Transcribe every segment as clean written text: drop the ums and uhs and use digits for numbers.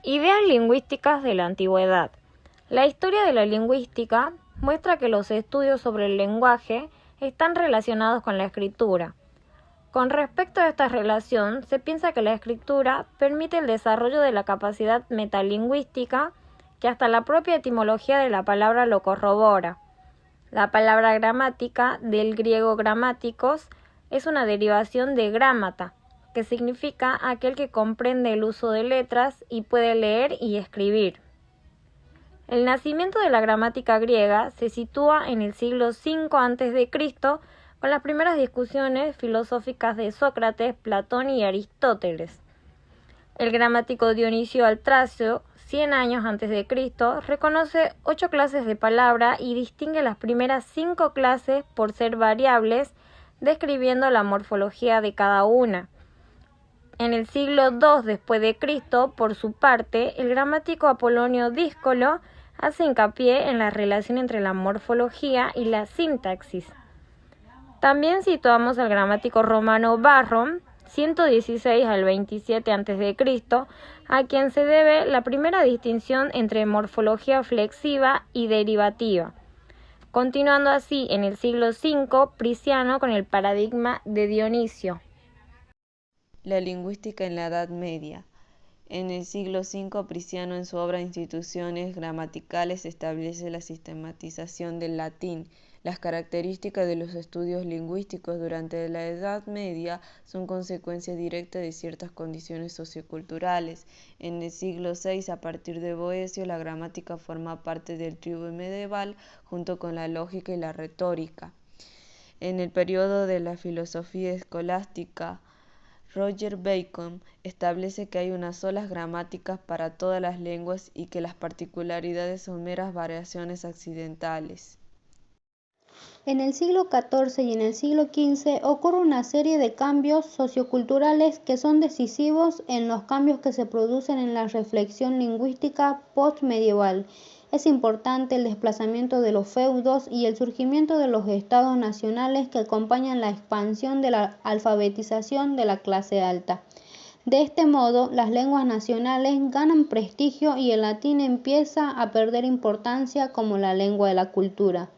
Ideas lingüísticas de la antigüedad. La historia de la lingüística muestra que los estudios sobre el lenguaje están relacionados con la escritura. Con respecto a esta relación, se piensa que la escritura permite el desarrollo de la capacidad metalingüística, que hasta la propia etimología de la palabra lo corrobora. La palabra gramática, del griego gramáticos, es una derivación de grámata, que significa aquel que comprende el uso de letras y puede leer y escribir. El nacimiento de la gramática griega se sitúa en el siglo V a.C., con las primeras discusiones filosóficas de Sócrates, Platón y Aristóteles. El gramático Dionisio Altracio, 100 años antes de Cristo, reconoce 8 clases de palabra y distingue las primeras 5 clases por ser variables, describiendo la morfología de cada una. En el siglo II después de Cristo, por su parte, el gramático Apolonio Díscolo hace hincapié en la relación entre la morfología y la sintaxis. También situamos al gramático romano Varro, 116 al 27 a.C., a quien se debe la primera distinción entre morfología flexiva y derivativa. Continuando así en el siglo V, Prisciano con el paradigma de Dionisio. La lingüística en la Edad Media. En el siglo V, Prisciano, en su obra Instituciones gramaticales, establece la sistematización del latín. Las características de los estudios lingüísticos durante la Edad Media son consecuencia directa de ciertas condiciones socioculturales. En el siglo VI, a partir de Boecio, la gramática forma parte del triunviro medieval junto con la lógica y la retórica. En el periodo de la filosofía escolástica, Roger Bacon establece que hay unas solas gramáticas para todas las lenguas y que las particularidades son meras variaciones accidentales. En el siglo XIV y en el siglo XV ocurre una serie de cambios socioculturales que son decisivos en los cambios que se producen en la reflexión lingüística postmedieval. Es importante el desplazamiento de los feudos y el surgimiento de los estados nacionales que acompañan la expansión de la alfabetización de la clase alta. De este modo, las lenguas nacionales ganan prestigio y el latín empieza a perder importancia como la lengua de la cultura.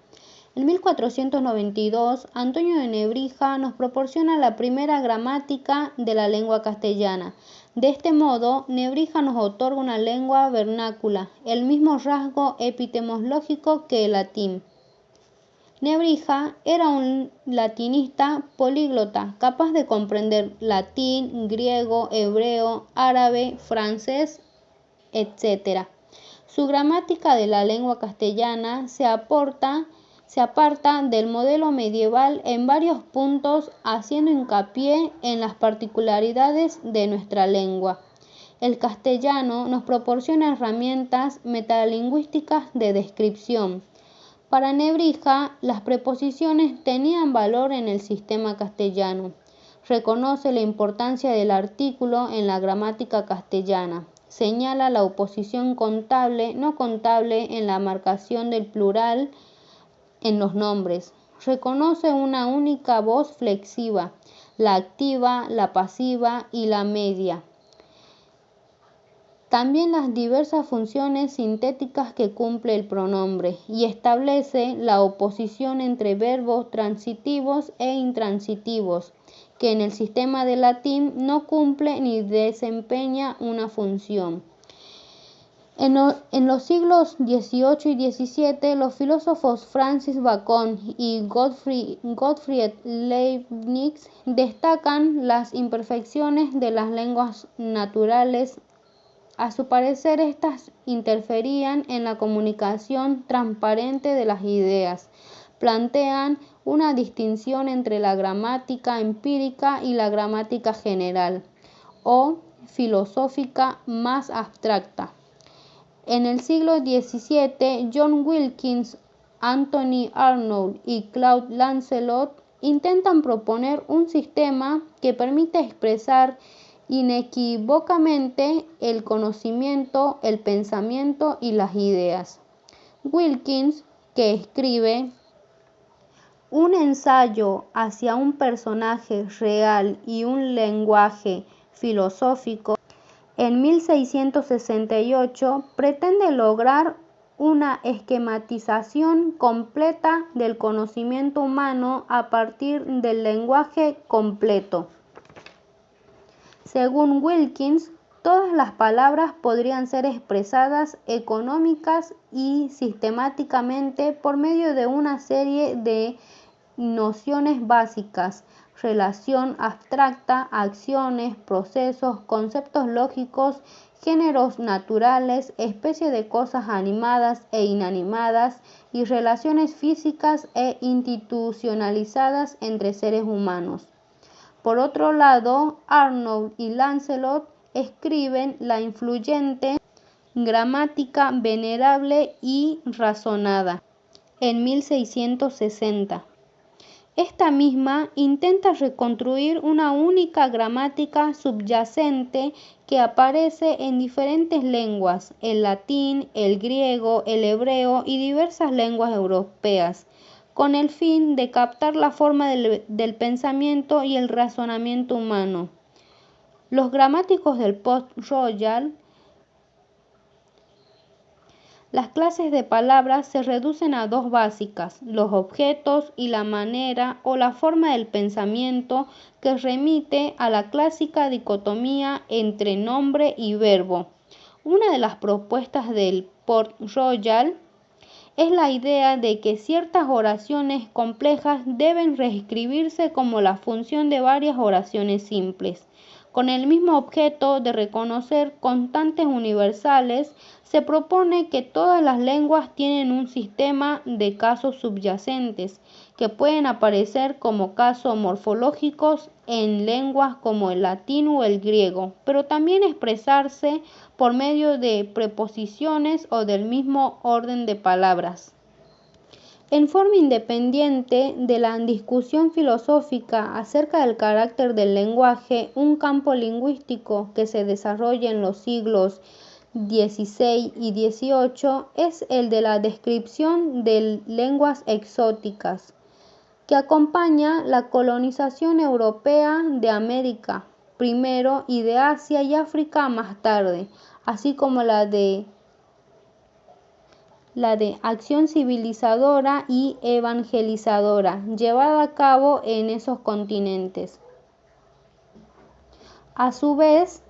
En 1492, Antonio de Nebrija nos proporciona la primera gramática de la lengua castellana. De este modo, Nebrija nos otorga una lengua vernácula, el mismo rasgo epistemológico que el latín. Nebrija era un latinista políglota, capaz de comprender latín, griego, hebreo, árabe, francés, etc. Su gramática de la lengua castellana se aparta del modelo medieval en varios puntos, haciendo hincapié en las particularidades de nuestra lengua. El castellano nos proporciona herramientas metalingüísticas de descripción. Para Nebrija, las preposiciones tenían valor en el sistema castellano. Reconoce la importancia del artículo en la gramática castellana. Señala la oposición contable-no contable en la marcación del plural en los nombres. Reconoce una única voz flexiva, la activa, la pasiva y la media. También las diversas funciones sintéticas que cumple el pronombre y establece la oposición entre verbos transitivos e intransitivos, que en el sistema del latín no cumple ni desempeña una función. En los siglos XVIII y XVII, los filósofos Francis Bacon y Gottfried Leibniz destacan las imperfecciones de las lenguas naturales. A su parecer, estas interferían en la comunicación transparente de las ideas. Plantean una distinción entre la gramática empírica y la gramática general o filosófica más abstracta. En el siglo XVII, John Wilkins, Anthony Arnold y Claude Lancelot intentan proponer un sistema que permite expresar inequívocamente el conocimiento, el pensamiento y las ideas. Wilkins, que escribe un ensayo hacia un personaje real y un lenguaje filosófico, en 1668 pretende lograr una esquematización completa del conocimiento humano a partir del lenguaje completo. Según Wilkins, todas las palabras podrían ser expresadas económicas y sistemáticamente por medio de una serie de nociones básicas: relación abstracta, acciones, procesos, conceptos lógicos, géneros naturales, especie de cosas animadas e inanimadas y relaciones físicas e institucionalizadas entre seres humanos. Por otro lado, Arnold y Lancelot escriben la influyente Gramática venerable y razonada en 1660. Esta misma intenta reconstruir una única gramática subyacente que aparece en diferentes lenguas: el latín, el griego, el hebreo y diversas lenguas europeas, con el fin de captar la forma del pensamiento y el razonamiento humano. Los gramáticos del Port-Royal. Las clases de palabras se reducen a dos básicas: los objetos y la manera o la forma del pensamiento, que remite a la clásica dicotomía entre nombre y verbo. Una de las propuestas del Port-Royal es la idea de que ciertas oraciones complejas deben reescribirse como la función de varias oraciones simples. Con el mismo objeto de reconocer constantes universales, se propone que todas las lenguas tienen un sistema de casos subyacentes, que pueden aparecer como casos morfológicos en lenguas como el latín o el griego, pero también expresarse por medio de preposiciones o del mismo orden de palabras. En forma independiente de la discusión filosófica acerca del carácter del lenguaje, un campo lingüístico que se desarrolla en los siglos XVI y XVIII es el de la descripción de lenguas exóticas, que acompaña la colonización europea de América primero y de Asia y África más tarde, así como la de acción civilizadora y evangelizadora llevada a cabo en esos continentes. A su vez,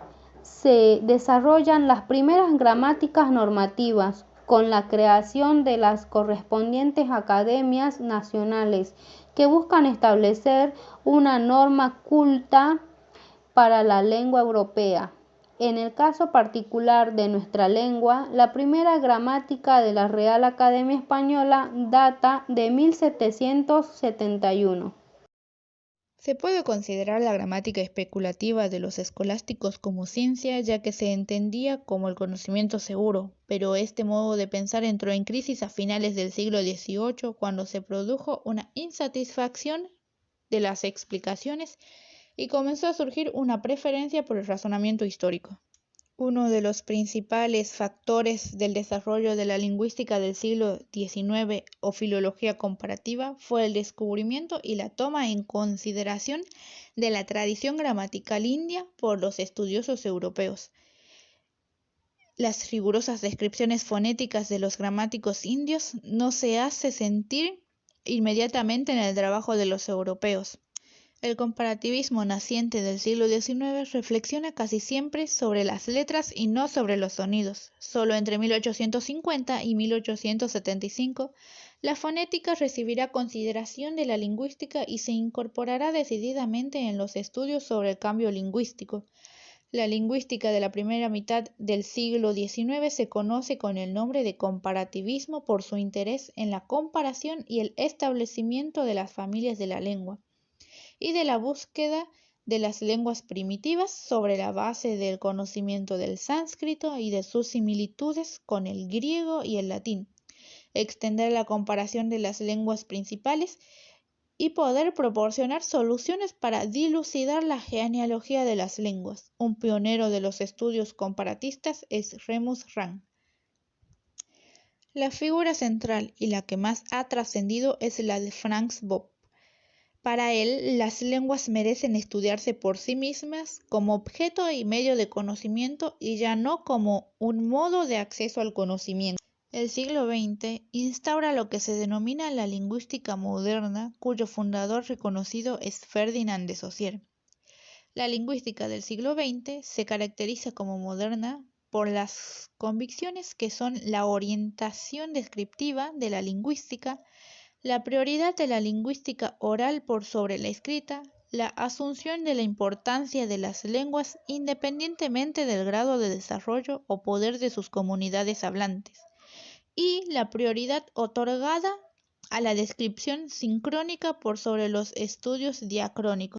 se desarrollan las primeras gramáticas normativas, con la creación de las correspondientes academias nacionales, que buscan establecer una norma culta para la lengua europea. En el caso particular de nuestra lengua, la primera gramática de la Real Academia Española data de 1771. Se puede considerar la gramática especulativa de los escolásticos como ciencia, ya que se entendía como el conocimiento seguro, pero este modo de pensar entró en crisis a finales del siglo XVIII, cuando se produjo una insatisfacción de las explicaciones y comenzó a surgir una preferencia por el razonamiento histórico. Uno de los principales factores del desarrollo de la lingüística del siglo XIX o filología comparativa fue el descubrimiento y la toma en consideración de la tradición gramatical india por los estudiosos europeos. Las rigurosas descripciones fonéticas de los gramáticos indios no se hace sentir inmediatamente en el trabajo de los europeos. El comparativismo naciente del siglo XIX reflexiona casi siempre sobre las letras y no sobre los sonidos. Solo entre 1850 y 1875, la fonética recibirá consideración de la lingüística y se incorporará decididamente en los estudios sobre el cambio lingüístico. La lingüística de la primera mitad del siglo XIX se conoce con el nombre de comparativismo por su interés en la comparación y el establecimiento de las familias de la lengua y de la búsqueda de las lenguas primitivas sobre la base del conocimiento del sánscrito y de sus similitudes con el griego y el latín, extender la comparación de las lenguas principales y poder proporcionar soluciones para dilucidar la genealogía de las lenguas. Un pionero de los estudios comparatistas es Remus Rand. La figura central y la que más ha trascendido es la de Franz Bopp, Para él, las lenguas merecen estudiarse por sí mismas como objeto y medio de conocimiento y ya no como un modo de acceso al conocimiento. El siglo XX instaura lo que se denomina la lingüística moderna, cuyo fundador reconocido es Ferdinand de Saussure. La lingüística del siglo XX se caracteriza como moderna por las convicciones que son la orientación descriptiva de la lingüística, la prioridad de la lingüística oral por sobre la escrita, la asunción de la importancia de las lenguas independientemente del grado de desarrollo o poder de sus comunidades hablantes, y la prioridad otorgada a la descripción sincrónica por sobre los estudios diacrónicos.